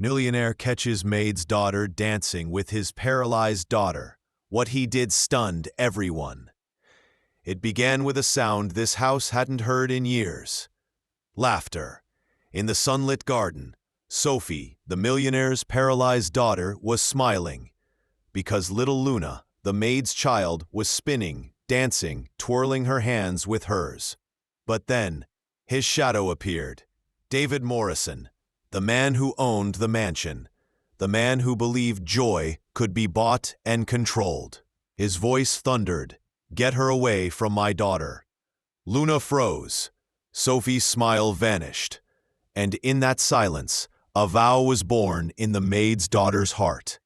Millionaire catches Maid's daughter dancing with his paralyzed daughter. What he did stunned everyone. It began with a sound this house hadn't heard in years. Laughter. In the sunlit garden, Sophie, the millionaire's paralyzed daughter, was smiling. Because little Luna, the maid's child, was spinning, dancing, twirling her hands with hers. But then, his shadow appeared. David Morrison, the man who owned the mansion. The man who believed joy could be bought and controlled. His voice thundered, "Get her away from my daughter." Luna froze. Sophie's smile vanished. And in that silence, a vow was born in the maid's daughter's heart.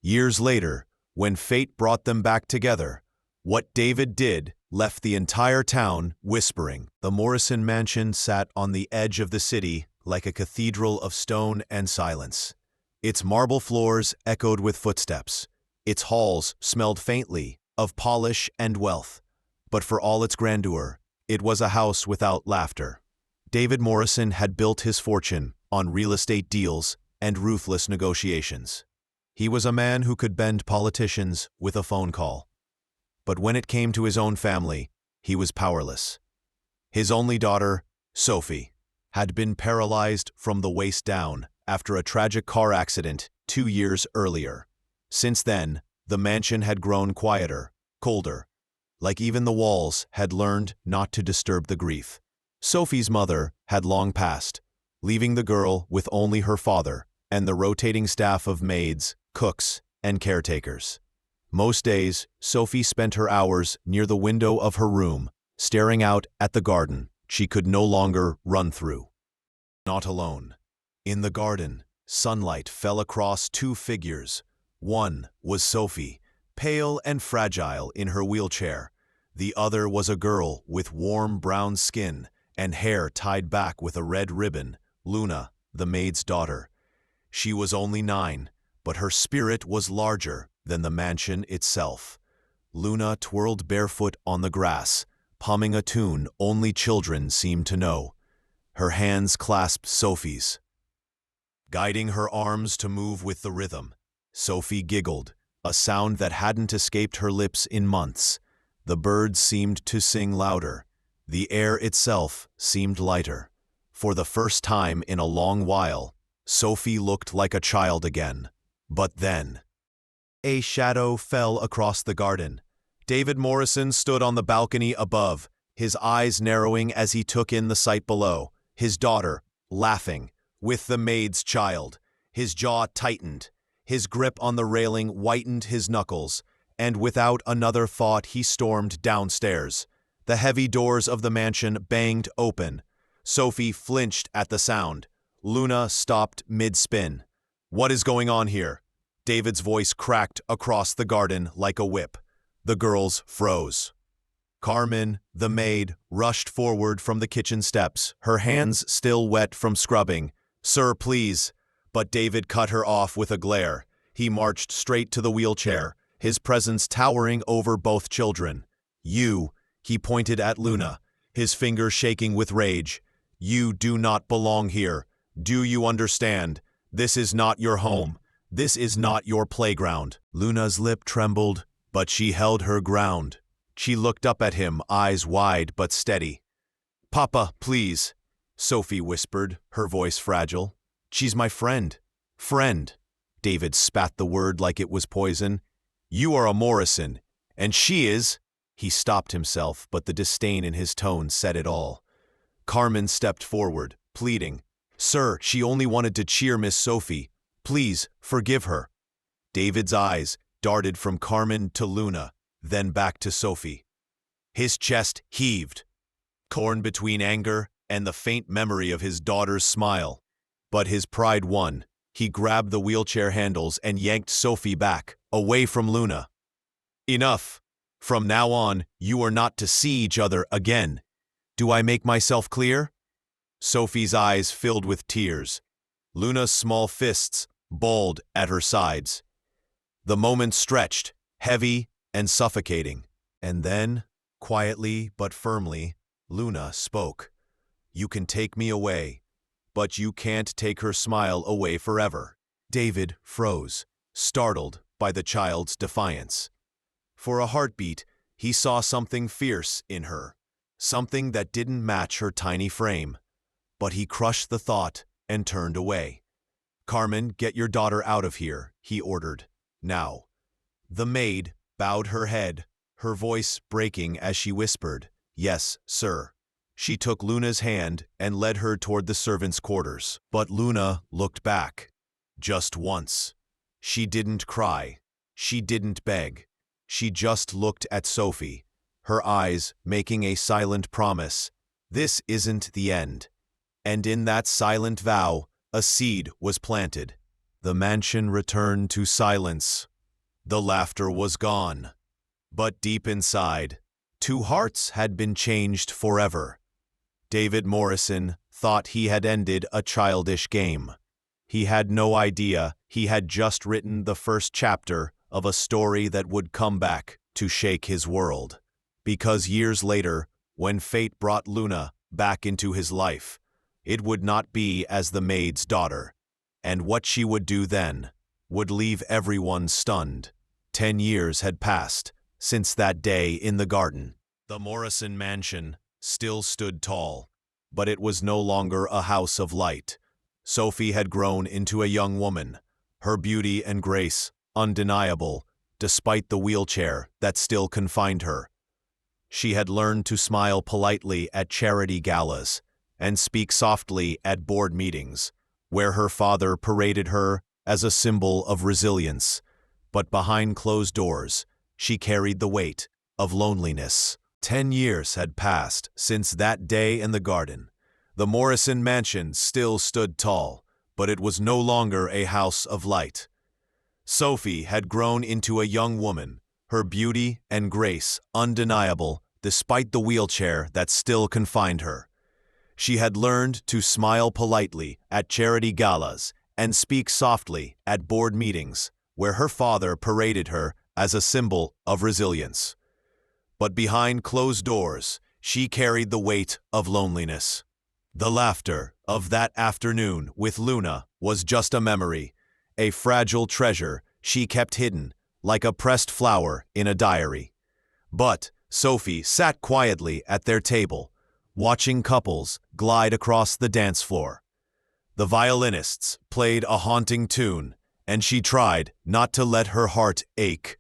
Years later, when fate brought them back together, what David did left the entire town whispering. The Morrison mansion sat on the edge of the city like a cathedral of stone and silence. Its marble floors echoed with footsteps. Its halls smelled faintly of polish and wealth. But for all its grandeur, it was a house without laughter. David Morrison had built his fortune on real estate deals and ruthless negotiations. He was a man who could bend politicians with a phone call. But when it came to his own family, he was powerless. His only daughter, Sophie, had been paralyzed from the waist down after a tragic car accident 2 years earlier. Since then, the mansion had grown quieter, colder, like even the walls had learned not to disturb the grief. Sophie's mother had long passed, leaving the girl with only her father and the rotating staff of maids, cooks, and caretakers. Most days, Sophie spent her hours near the window of her room, staring out at the garden she could no longer run through. Not alone. In the garden, sunlight fell across 2 figures. One was Sophie, pale and fragile in her wheelchair. The other was a girl with warm brown skin and hair tied back with a red ribbon, Luna, the maid's daughter. She was only 9, but her spirit was larger than the mansion itself. Luna twirled barefoot on the grass, humming a tune only children seemed to know. Her hands clasped Sophie's, guiding her arms to move with the rhythm. Sophie giggled, a sound that hadn't escaped her lips in months. The birds seemed to sing louder. The air itself seemed lighter. For the first time in a long while, Sophie looked like a child again. But then, a shadow fell across the garden. David Morrison stood on the balcony above, his eyes narrowing as he took in the sight below. His daughter, laughing, with the maid's child. His jaw tightened. His grip on the railing whitened his knuckles, and without another thought he stormed downstairs. The heavy doors of the mansion banged open. Sophie flinched at the sound. Luna stopped mid-spin. "What is going on here?" David's voice cracked across the garden like a whip. The girls froze. Carmen, the maid, rushed forward from the kitchen steps, her hands still wet from scrubbing. "Sir, please." But David cut her off with a glare. He marched straight to the wheelchair, his presence towering over both children. "You," he pointed at Luna, his finger shaking with rage. "You do not belong here. Do you understand? This is not your home. This is not your playground." Luna's lip trembled, but she held her ground. She looked up at him, eyes wide but steady. "Papa, please," Sophie whispered, her voice fragile. "She's my friend." "Friend." David spat the word like it was poison. "You are a Morrison, and she is—" He stopped himself, but the disdain in his tone said it all. Carmen stepped forward, pleading. "Sir, she only wanted to cheer Miss Sophie. Please, forgive her." David's eyes darted from Carmen to Luna, then back to Sophie. His chest heaved, torn between anger and the faint memory of his daughter's smile. But his pride won. He grabbed the wheelchair handles and yanked Sophie back, away from Luna. "Enough. From now on, you are not to see each other again. Do I make myself clear?" Sophie's eyes filled with tears. Luna's small fists balled at her sides. The moment stretched, heavy and suffocating. And then, quietly but firmly, Luna spoke. "You can take me away, but you can't take her smile away forever." David froze, startled by the child's defiance. For a heartbeat, he saw something fierce in her, something that didn't match her tiny frame. But he crushed the thought and turned away. "Carmen, get your daughter out of here," he ordered. "Now." The maid bowed her head, her voice breaking as she whispered, "Yes, sir." She took Luna's hand and led her toward the servants' quarters. But Luna looked back. Just once. She didn't cry. She didn't beg. She just looked at Sophie, her eyes making a silent promise. This isn't the end. And in that silent vow, a seed was planted. The mansion returned to silence. The laughter was gone. But deep inside, two hearts had been changed forever. David Morrison thought he had ended a childish game. He had no idea he had just written the first chapter of a story that would come back to shake his world. Because years later, when fate brought Luna back into his life, it would not be as the maid's daughter. And what she would do then would leave everyone stunned. 10 years had passed since that day in the garden. The Morrison mansion still stood tall, but it was no longer a house of light. Sophie had grown into a young woman, her beauty and grace undeniable, despite the wheelchair that still confined her. She had learned to smile politely at charity galas and speak softly at board meetings, where her father paraded her as a symbol of resilience. But behind closed doors, she carried the weight of loneliness. 10 years had passed since that day in the garden. The Morrison mansion still stood tall, but it was no longer a house of light. Sophie had grown into a young woman, her beauty and grace undeniable despite the wheelchair that still confined her. She had learned to smile politely at charity galas and speak softly at board meetings, where her father paraded her as a symbol of resilience. But behind closed doors, she carried the weight of loneliness. The laughter of that afternoon with Luna was just a memory, a fragile treasure she kept hidden, like a pressed flower in a diary. But Sophie sat quietly at their table, watching couples glide across the dance floor. The violinists played a haunting tune, and she tried not to let her heart ache.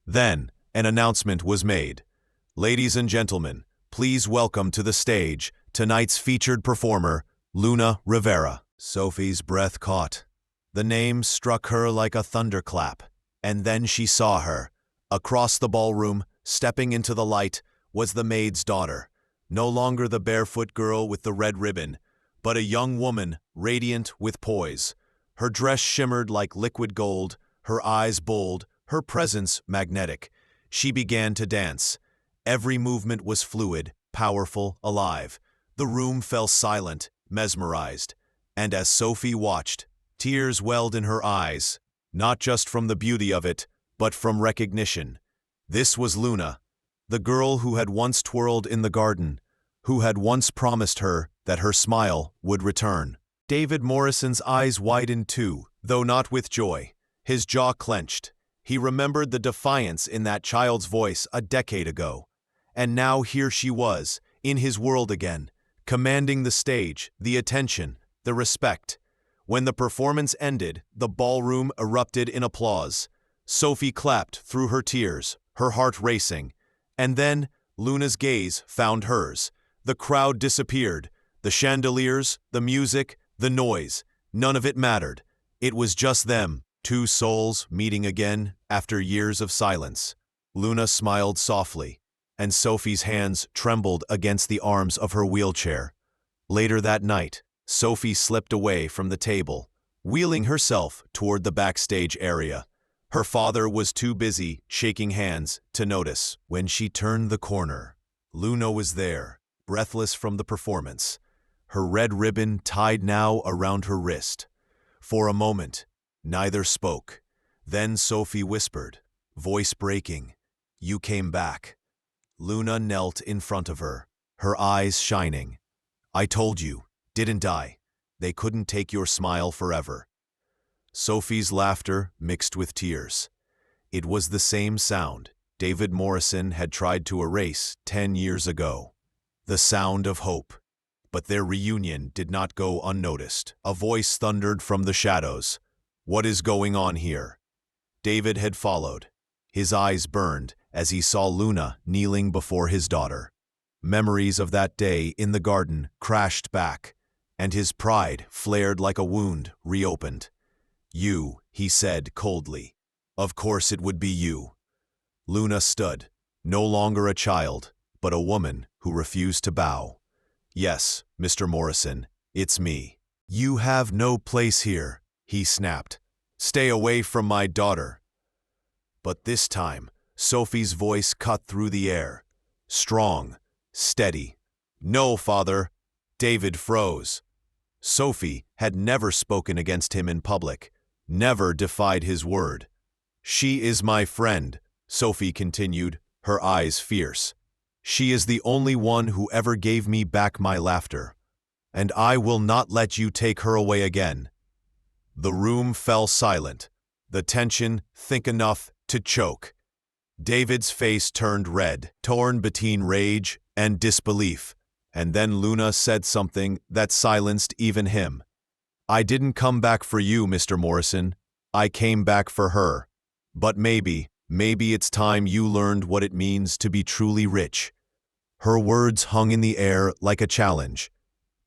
Then an announcement was made. "Ladies and gentlemen, please welcome to the stage tonight's featured performer, Luna Rivera." Sophie's breath caught. The name struck her like a thunderclap, and then she saw her. Across the ballroom, stepping into the light, was the maid's daughter. No longer the barefoot girl with the red ribbon, but a young woman radiant with poise. Her dress shimmered like liquid gold, her eyes bold, her presence magnetic. She began to dance. Every movement was fluid, powerful, alive. The room fell silent, mesmerized. And as Sophie watched, tears welled in her eyes, not just from the beauty of it, but from recognition. This was Luna, the girl who had once twirled in the garden, who had once promised her that her smile would return. David Morrison's eyes widened too, though not with joy. His jaw clenched. He remembered the defiance in that child's voice a decade ago. And now here she was, in his world again, commanding the stage, the attention, the respect. When the performance ended, the ballroom erupted in applause. Sophie clapped through her tears, her heart racing. And then Luna's gaze found hers. The crowd disappeared. The chandeliers, the music, the noise, none of it mattered. It was just them, two souls meeting again after years of silence. Luna smiled softly, and Sophie's hands trembled against the arms of her wheelchair. Later that night, Sophie slipped away from the table, wheeling herself toward the backstage area. Her father was too busy shaking hands to notice. When she turned the corner, Luna was there, breathless from the performance, her red ribbon tied now around her wrist. For a moment, neither spoke. Then Sophie whispered, voice breaking, "You came back." Luna knelt in front of her, her eyes shining. "I told you, didn't I? they couldn't take your smile forever. Sophie's laughter mixed with tears. It was the same sound David Morrison had tried to erase 10 years ago. The sound of hope. But their reunion did not go unnoticed. A voice thundered from the shadows. "What is going on here?" David had followed. His eyes burned as he saw Luna kneeling before his daughter. Memories of that day in the garden crashed back, and his pride, flared like a wound, reopened. "You," he said coldly. "Of course it would be you." Luna stood, no longer a child, but a woman who refused to bow. "Yes, Mr. Morrison, it's me." "You have no place here," he snapped. "Stay away from my daughter." But this time, Sophie's voice cut through the air. Strong, steady. "No, father." David froze. Sophie had never spoken against him in public, never defied his word. "She is my friend," Sophie continued, her eyes fierce. "She is the only one who ever gave me back my laughter. And I will not let you take her away again." The room fell silent, the tension thick enough to choke. David's face turned red, torn between rage and disbelief, and then Luna said something that silenced even him. "I didn't come back for you, Mr. Morrison. I came back for her. But maybe it's time you learned what it means to be truly rich." Her words hung in the air like a challenge.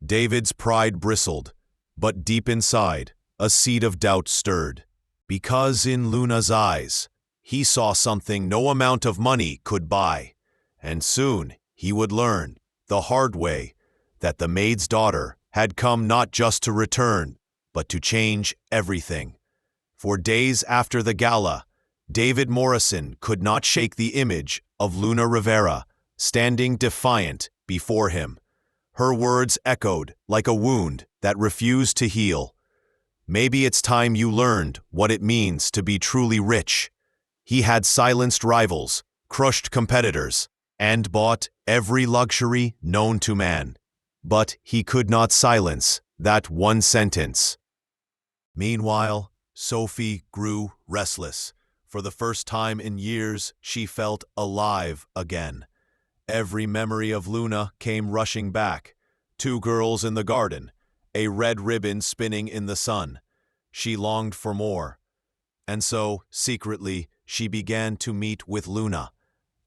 David's pride bristled, but deep inside, a seed of doubt stirred. Because in Luna's eyes, he saw something no amount of money could buy. And soon he would learn, the hard way, that the maid's daughter had come not just to return, but to change everything. For days after the gala, David Morrison could not shake the image of Luna Rivera, standing defiant before him. Her words echoed like a wound that refused to heal. "Maybe it's time you learned what it means to be truly rich." He had silenced rivals, crushed competitors, and bought every luxury known to man. But he could not silence that one sentence. Meanwhile, Sophie grew restless. For the first time in years, she felt alive again. Every memory of Luna came rushing back. 2 girls in the garden, a red ribbon spinning in the sun. She longed for more. And so, secretly, she began to meet with Luna.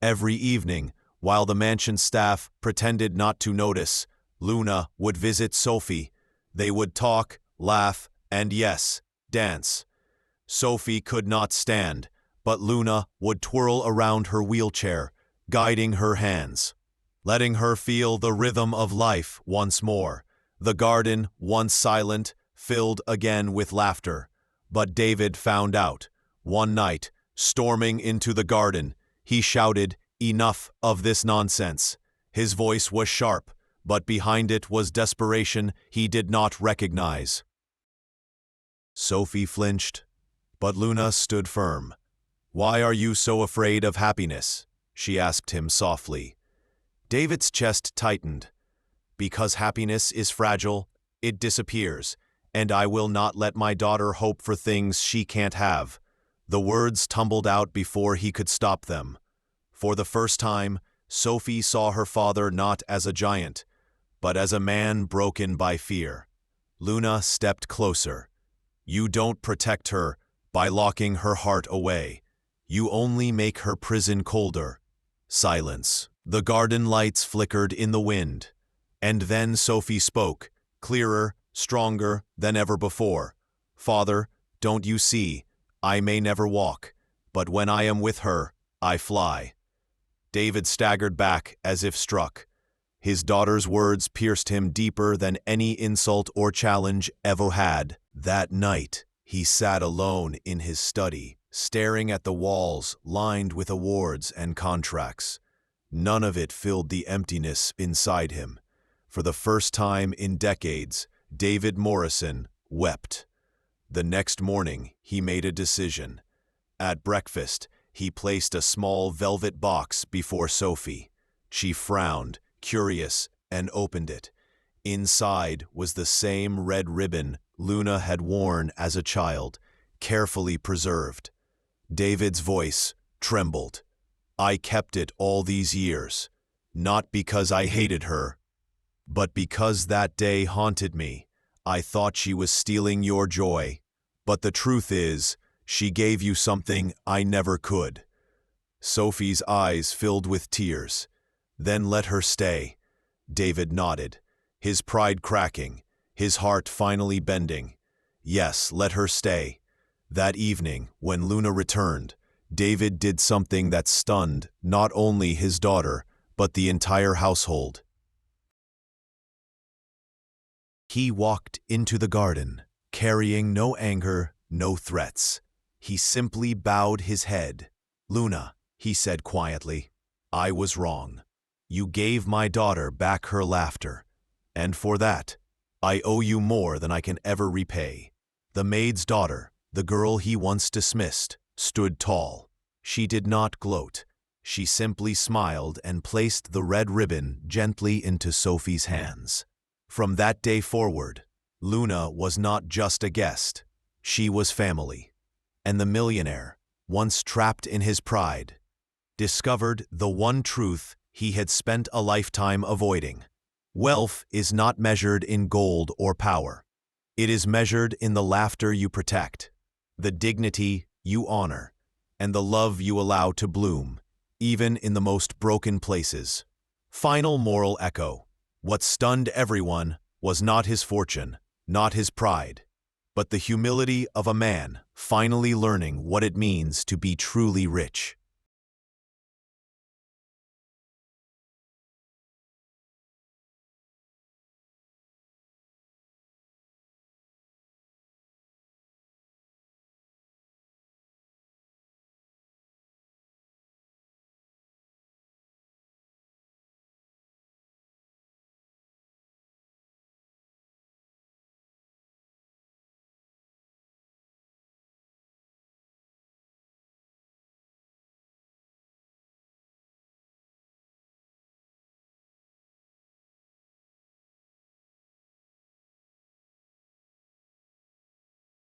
Every evening, while the mansion staff pretended not to notice, Luna would visit Sophie. They would talk, laugh, and yes, dance. Sophie could not stand, but Luna would twirl around her wheelchair, guiding her hands, letting her feel the rhythm of life once more. The garden, once silent, filled again with laughter. But David found out. One night, storming into the garden, he shouted, "Enough of this nonsense." His voice was sharp, but behind it was desperation he did not recognize. Sophie flinched, but Luna stood firm. "Why are you so afraid of happiness?" she asked him softly. David's chest tightened. "Because happiness is fragile, it disappears, and I will not let my daughter hope for things she can't have." The words tumbled out before he could stop them. For the first time, Sophie saw her father not as a giant, but as a man broken by fear. Luna stepped closer. "You don't protect her by locking her heart away. You only make her prison colder." Silence. The garden lights flickered in the wind. And then Sophie spoke, clearer, stronger than ever before. "Father, don't you see? I may never walk, but when I am with her, I fly." David staggered back as if struck. His daughter's words pierced him deeper than any insult or challenge ever had. That night, he sat alone in his study, staring at the walls lined with awards and contracts. None of it filled the emptiness inside him. For the first time in decades, David Morrison wept. The next morning, he made a decision. At breakfast, he placed a small velvet box before Sophie. She frowned, curious, and opened it. Inside was the same red ribbon Luna had worn as a child, carefully preserved. David's voice trembled. I kept it all these years, not because I hated her, but because that day haunted me. I thought she was stealing your joy, but the truth is, she gave you something I never could. Sophie's eyes filled with tears. Then let her stay. David nodded, his pride cracking, his heart finally bending. Yes, let her stay. That evening, when Luna returned, David did something that stunned not only his daughter, but the entire household. He walked into the garden, carrying no anger, no threats. He simply bowed his head. Luna, he said quietly, I was wrong. You gave my daughter back her laughter, and for that, I owe you more than I can ever repay. The maid's daughter, the girl he once dismissed, stood tall. She did not gloat. She simply smiled and placed the red ribbon gently into Sophie's hands. From that day forward, Luna was not just a guest. She was family. And the millionaire, once trapped in his pride, discovered the one truth he had spent a lifetime avoiding. Wealth is not measured in gold or power. It is measured in the laughter you protect, the dignity you honor, and the love you allow to bloom, even in the most broken places. Final moral echo. What stunned everyone was not his fortune, not his pride, but the humility of a man finally learning what it means to be truly rich.